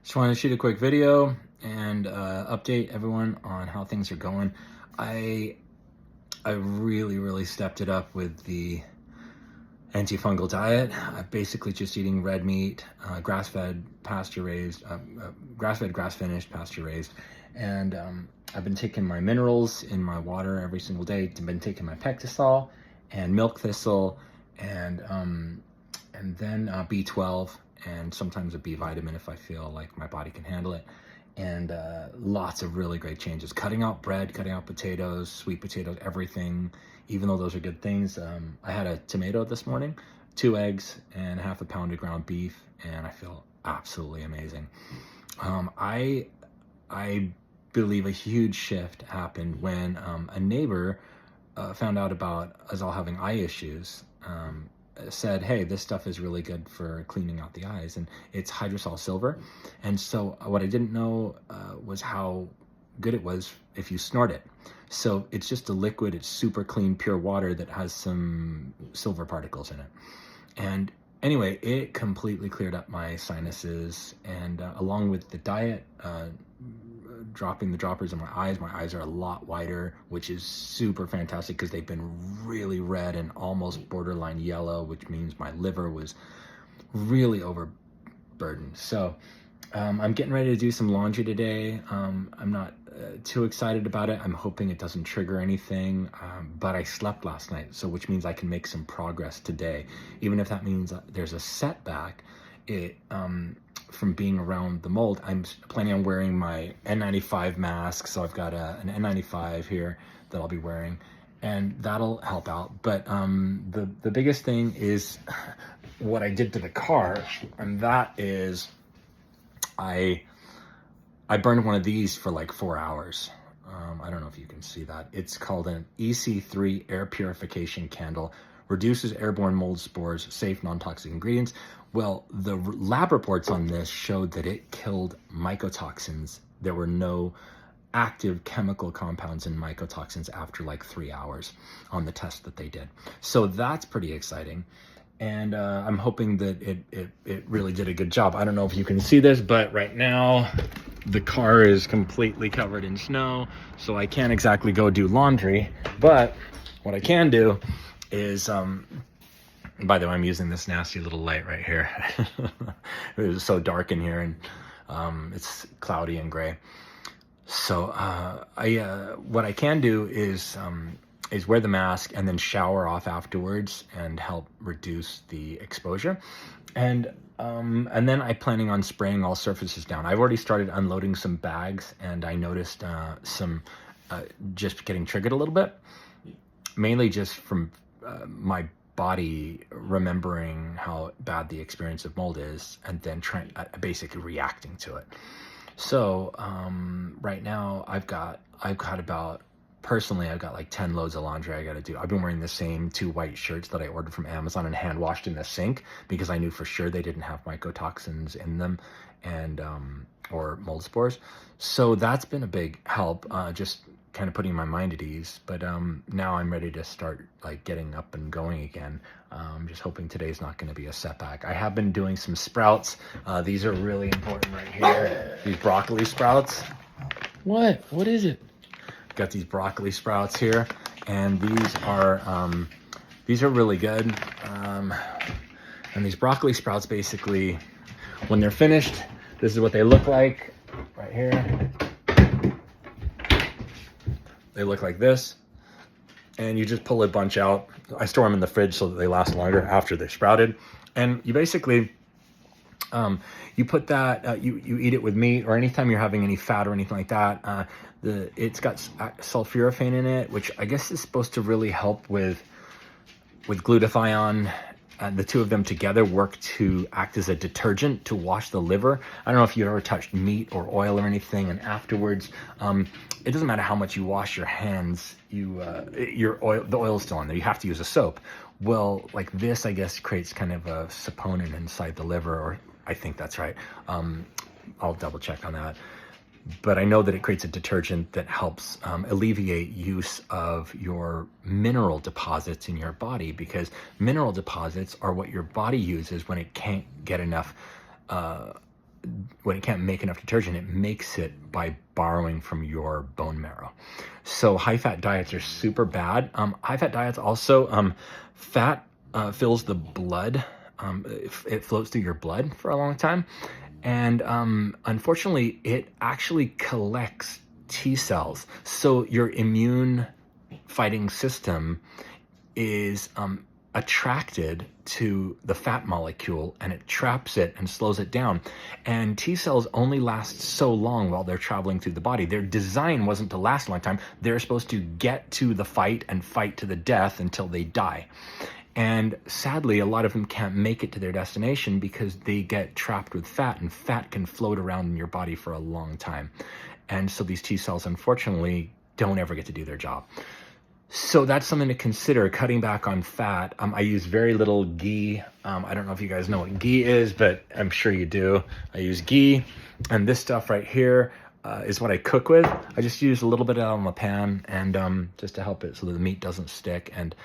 Just wanted to shoot a quick video and update everyone on how things are going. I really stepped it up with the antifungal diet. I'm basically just eating red meat, grass-fed, pasture-raised, grass-fed, grass-finished, pasture-raised, and I've been taking my minerals in my water every single day. I've been taking my Pectisol and milk thistle, and then B12 and sometimes a B vitamin if I feel like my body can handle it. And lots of really great changes. Cutting out bread, cutting out potatoes, sweet potatoes, everything, even though those are good things. I had a tomato this morning, 2 eggs, and half a pound of ground beef, and I feel absolutely amazing. I believe a huge shift happened when a neighbor found out about us all having eye issues. Said, hey, this stuff is really good for cleaning out the eyes, and it's hydrosol silver. And so what I didn't know was how good it was if you snort it. So it's just a liquid, it's super clean, pure water that has some silver particles in it. And anyway, it completely cleared up my sinuses, and along with the diet, dropping the droppers in my eyes are a lot wider, which is super fantastic because they've been really red and almost borderline yellow, which means my liver was really overburdened. So I'm getting ready to do some laundry today. I'm not too excited about it. I'm hoping it doesn't trigger anything, but I slept last night, so which means I can make some progress today, even if that means there's a setback. From being around the mold, I'm planning on wearing my N95 mask. So I've got an N95 here that I'll be wearing, and that'll help out. But the biggest thing is what I did to the car, and that is I burned one of these for like 4 hours. I don't know if you can see that. It's called an EC3 air purification candle. Reduces airborne mold spores, safe non-toxic ingredients. Well, the lab reports on this showed that it killed mycotoxins. There were no active chemical compounds in mycotoxins after like 3 hours on the test that they did. So that's pretty exciting. And I'm hoping that it really did a good job. I don't know if you can see this, but right now the car is completely covered in snow, so I can't exactly go do laundry. But what I can do is, by the way, I'm using this nasty little light right here. It was so dark in here, and it's cloudy and gray. So what I can do is wear the mask and then shower off afterwards and help reduce the exposure. And then I'm planning on spraying all surfaces down. I've already started unloading some bags, and I noticed some just getting triggered a little bit, mainly just from my body remembering how bad the experience of mold is, and then basically reacting to it. So right now I've got about, personally, I've got like 10 loads of laundry I got to do. I've been wearing the same 2 white shirts that I ordered from Amazon and hand washed in the sink because I knew for sure they didn't have mycotoxins in them and or mold spores. So that's been a big help, just kind of putting my mind at ease. But now I'm ready to start like getting up and going again. Just hoping today's not going to be a setback. I have been doing some sprouts. These are really important right here. These broccoli sprouts. What is it? Got these broccoli sprouts here, and these are really good. And these broccoli sprouts, basically, when they're finished, this is what they look like right here. They look like this, and you just pull a bunch out. I store them in the fridge so that they last longer after they're sprouted. And you basically, you put that, you eat it with meat, or anytime you're having any fat or anything like that. It's got sulforaphane in it, which I guess is supposed to really help with glutathione. The two of them together work to act as a detergent to wash the liver. I don't know if you ever touched meat or oil or anything, and afterwards, it doesn't matter how much you wash your hands, the oil's still on there. You have to use a soap. Well, like this, I guess, creates kind of a saponin inside the liver, or I think that's right. I'll double check on that. But I know that it creates a detergent that helps alleviate use of your mineral deposits in your body, because mineral deposits are what your body uses when it can't get enough when it can't make enough detergent, it makes it by borrowing from your bone marrow. So high-fat diets are super bad. High-fat diets also, fat fills the blood. It floats through your blood for a long time. And unfortunately, it actually collects T cells. So your immune fighting system is attracted to the fat molecule, and it traps it and slows it down. And T cells only last so long while they're traveling through the body. Their design wasn't to last a long time. They're supposed to get to the fight and fight to the death until they die. And sadly, a lot of them can't make it to their destination because they get trapped with fat, and fat can float around in your body for a long time. And so these T cells, unfortunately, don't ever get to do their job. So that's something to consider, cutting back on fat. I use very little ghee. I don't know if you guys know what ghee is, but I'm sure you do. I use ghee, and this stuff right here is what I cook with. I just use a little bit out on the pan, and just to help it so that the meat doesn't stick. And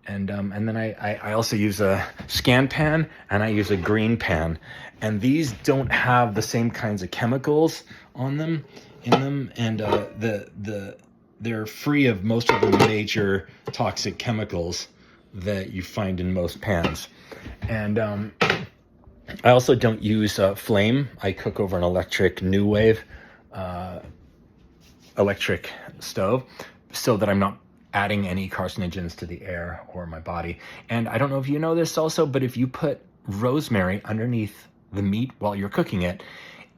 then I also use a scan pan, and I use a green pan. And these don't have the same kinds of chemicals in them, and they're free of most of the major toxic chemicals that you find in most pans. And I also don't use flame. I cook over an electric New Wave electric stove, so that I'm not adding any carcinogens to the air or my body. And I don't know if you know this also, but if you put rosemary underneath the meat while you're cooking it,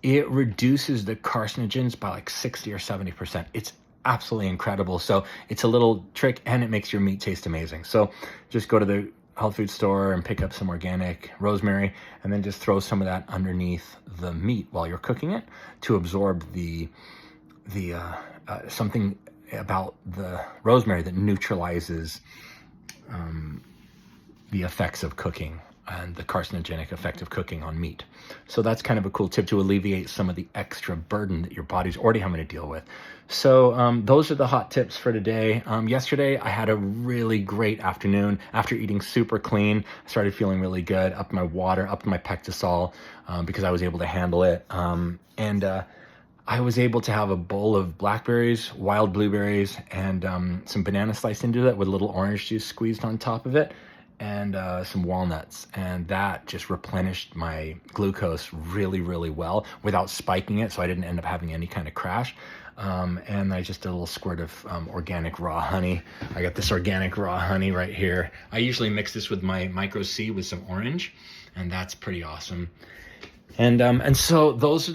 it reduces the carcinogens by like 60 or 70%. It's absolutely incredible. So it's a little trick, and it makes your meat taste amazing. So just go to the health food store and pick up some organic rosemary, and then just throw some of that underneath the meat while you're cooking it to absorb the something about the rosemary that neutralizes the effects of cooking and the carcinogenic effect of cooking on meat. So that's kind of a cool tip to alleviate some of the extra burden that your body's already having to deal with. So those are the hot tips for today. Yesterday, I had a really great afternoon. After eating super clean, I started feeling really good. Upped my water, upped my Pectisol, because I was able to handle it. I was able to have a bowl of blackberries, wild blueberries, and some banana sliced into it with a little orange juice squeezed on top of it, and some walnuts. And that just replenished my glucose really, really well without spiking it, so I didn't end up having any kind of crash. And I just did a little squirt of organic raw honey. I got this organic raw honey right here. I usually mix this with my Micro C with some orange, and that's pretty awesome. And so those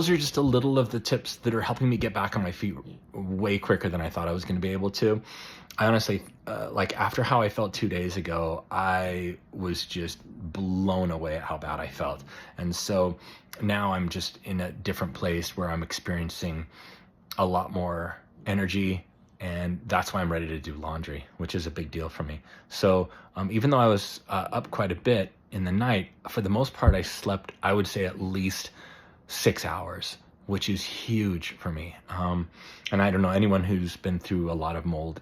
are just a little of the tips that are helping me get back on my feet way quicker than I thought I was going to be able to. I honestly, like after how I felt 2 days ago, I was just blown away at how bad I felt. And so now I'm just in a different place where I'm experiencing a lot more energy, and that's why I'm ready to do laundry, which is a big deal for me. So even though I was up quite a bit in the night, for the most part, I slept, I would say, at least 6 hours, which is huge for me. And I don't know, anyone who's been through a lot of mold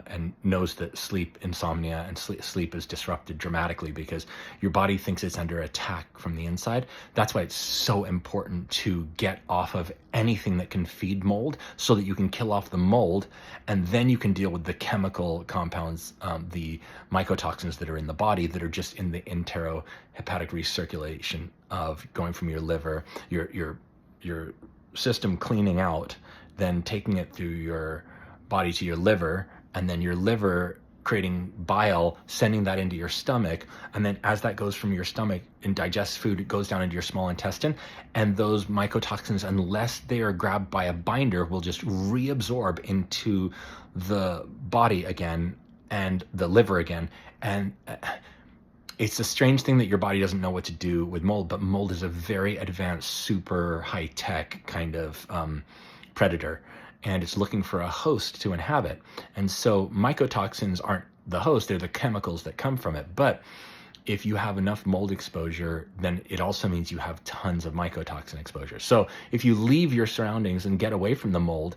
and knows that sleep insomnia and sleep is disrupted dramatically because your body thinks it's under attack from the inside. That's why it's so important to get off of anything that can feed mold, so that you can kill off the mold, and then you can deal with the chemical compounds, the mycotoxins that are in the body that are just in the enterohepatic recirculation of going from your liver, your system cleaning out, then taking it through your body to your liver, and then your liver creating bile, sending that into your stomach, and then as that goes from your stomach and digests food, it goes down into your small intestine, and those mycotoxins, unless they are grabbed by a binder, will just reabsorb into the body again and the liver again. And it's a strange thing that your body doesn't know what to do with mold, but mold is a very advanced, super high-tech kind of predator, and it's looking for a host to inhabit. And so mycotoxins aren't the host, they're the chemicals that come from it. But if you have enough mold exposure, then it also means you have tons of mycotoxin exposure. So if you leave your surroundings and get away from the mold,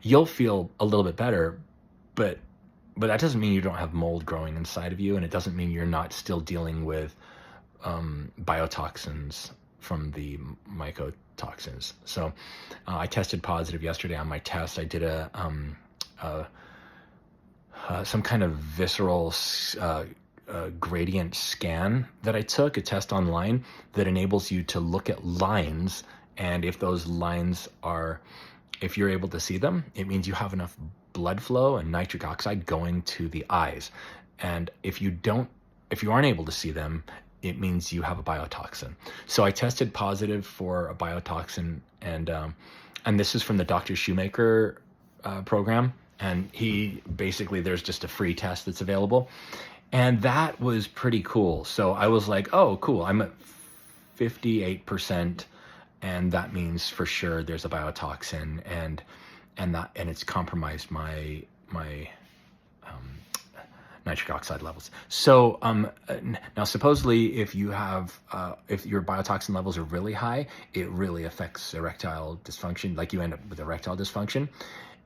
you'll feel a little bit better, but that doesn't mean you don't have mold growing inside of you, and it doesn't mean you're not still dealing with biotoxins the mycotoxins. So I tested positive yesterday on my test. I did some kind of visceral gradient scan that I took, a test online that enables you to look at lines, and if those lines are, if you're able to see them, it means you have enough blood flow and nitric oxide going to the eyes. And if you aren't able to see them, it means you have a biotoxin. So I tested positive for a biotoxin, and this is from the Dr. Shoemaker program. And he basically, there's just a free test that's available. And that was pretty cool. So I was like, oh, cool. I'm at 58%. And that means for sure there's a biotoxin, and it's compromised my nitric oxide levels. So now supposedly if you have if your biotoxin levels are really high, it really affects erectile dysfunction. Like you end up with erectile dysfunction,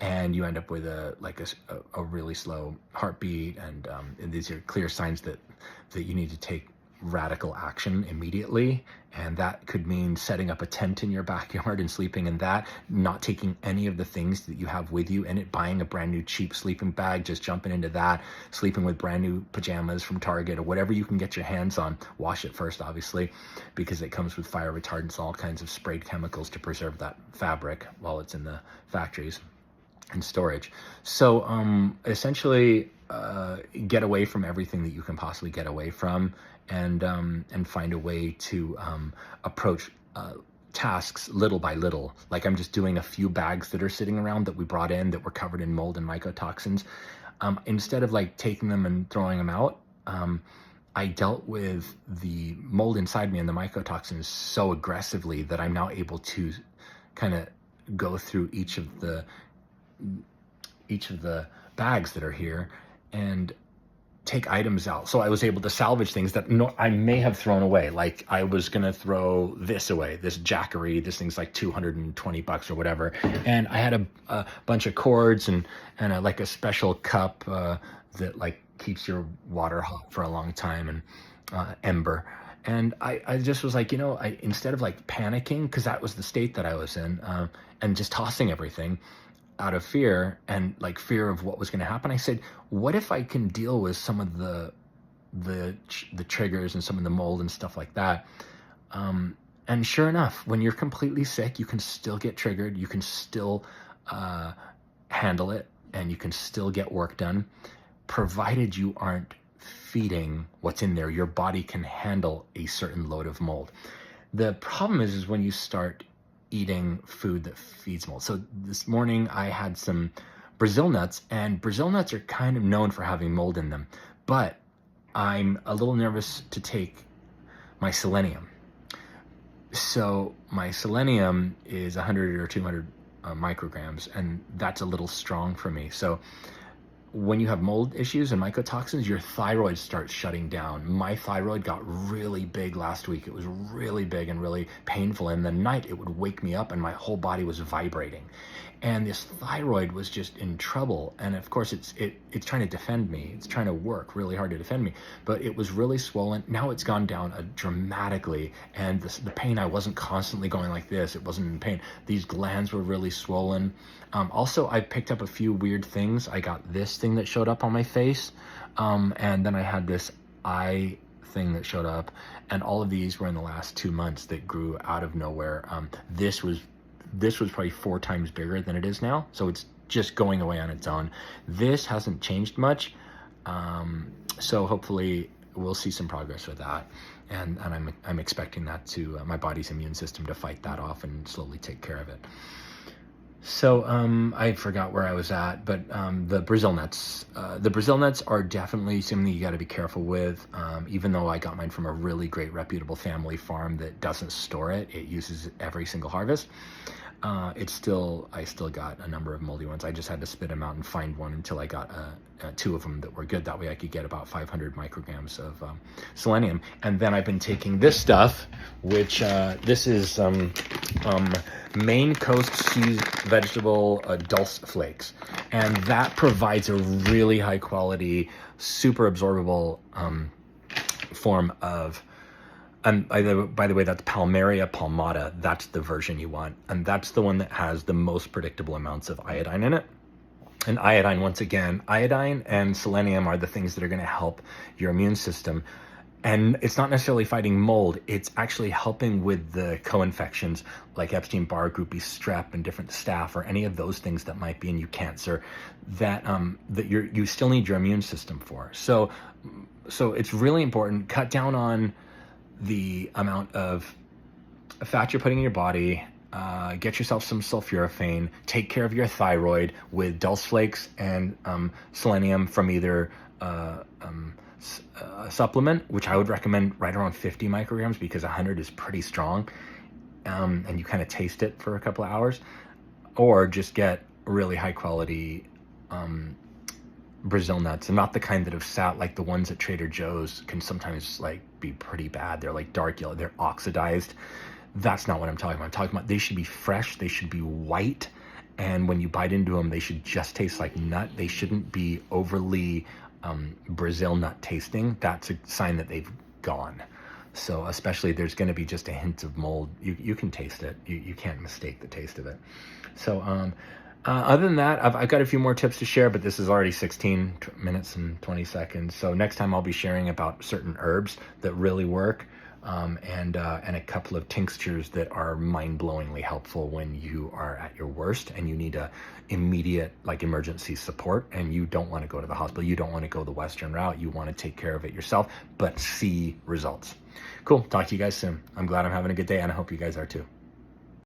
and you end up with a really slow heartbeat, and these are clear signs that you need to take radical action immediately. And that could mean setting up a tent in your backyard and sleeping in that, not taking any of the things that you have with you in it, buying a brand new cheap sleeping bag, just jumping into that, sleeping with brand new pajamas from Target or whatever you can get your hands on. Wash it first, obviously, because it comes with fire retardants, all kinds of sprayed chemicals to preserve that fabric while it's in the factories and storage. So essentially get away from everything that you can possibly get away from, and find a way to approach tasks little by little. Like I'm just doing a few bags that are sitting around that we brought in that were covered in mold and mycotoxins. Instead of like taking them and throwing them out, I dealt with the mold inside me and the mycotoxins so aggressively that I'm now able to kind of go through each of the bags that are here and take items out. So I was able to salvage things that I may have thrown away. Like I was going to throw this away, this Jackery, this thing's like $220 or whatever. And I had a bunch of cords and like a special cup that like keeps your water hot for a long time, and ember. And I just was like, instead of like panicking, because that was the state that I was in, and just tossing everything out of fear and like fear of what was going to happen, I said, what if I can deal with some of the triggers and some of the mold and stuff like that? And sure enough, when you're completely sick, you can still get triggered, you can still handle it, and you can still get work done, provided you aren't feeding what's in there. Your body can handle a certain load of mold. The problem is when you start eating food that feeds mold. So this morning I had some Brazil nuts, and Brazil nuts are kind of known for having mold in them, but I'm a little nervous to take my selenium. So my selenium is 100 or 200 micrograms, and that's a little strong for me. So when you have mold issues and mycotoxins, your thyroid starts shutting down. My thyroid got really big last week. It was really big and really painful. And the night it would wake me up and my whole body was vibrating. And this thyroid was just in trouble. And of course it's trying to defend me. It's trying to work really hard to defend me, but it was really swollen. Now it's gone down dramatically. And the pain, I wasn't constantly going like this. It wasn't in pain. These glands were really swollen. Also, I picked up a few weird things. I got this thing that showed up on my face. And then I had this eye thing that showed up. And all of these were in the last 2 months that grew out of nowhere. This was probably 4 times bigger than it is now. So it's just going away on its own. This hasn't changed much. So hopefully we'll see some progress with that. And I'm expecting that to my body's immune system to fight that off and slowly take care of it. So I forgot where I was at, but the Brazil nuts. The Brazil nuts are definitely something you got to be careful with. Even though I got mine from a really great, reputable family farm that doesn't store it, it uses it every single harvest. I still got a number of moldy ones. I just had to spit them out and find one until I got 2 of them that were good. That way I could get about 500 micrograms of selenium. And then I've been taking this stuff, which this is Maine Coast Sea Vegetable Dulse Flakes. And that provides a really high quality, super absorbable form of And by the way, that's Palmaria palmata. That's the version you want. And that's the one that has the most predictable amounts of iodine in it. And iodine, once again, iodine and selenium are the things that are going to help your immune system. And it's not necessarily fighting mold. It's actually helping with the co-infections like Epstein-Barr, group B strep, and different staph, or any of those things that might be in you cancer that you still need your immune system for. So it's really important. Cut down on the amount of fat you're putting in your body. Get yourself some sulforaphane. Take care of your thyroid with dulse flakes and selenium from either a supplement, which I would recommend right around 50 micrograms, because 100 is pretty strong, and you kind of taste it for a couple of hours. Or just get really high quality Brazil nuts, and not the kind that have sat, like the ones at Trader Joe's can sometimes like be pretty bad. They're like dark yellow, they're oxidized. That's not what I'm talking about. I'm talking about they should be fresh, they should be white, and when you bite into them, they should just taste like nut. They shouldn't be overly Brazil nut tasting. That's a sign that they've gone. So especially there's going to be just a hint of mold. You can taste it. You can't mistake the taste of it. So other than that, I've got a few more tips to share, but this is already 16 minutes and 20 seconds. So next time I'll be sharing about certain herbs that really work, and a couple of tinctures that are mind-blowingly helpful when you are at your worst and you need a immediate, like, emergency support, and you don't want to go to the hospital. You don't want to go the Western route. You want to take care of it yourself, but see results. Cool. Talk to you guys soon. I'm glad I'm having a good day, and I hope you guys are too.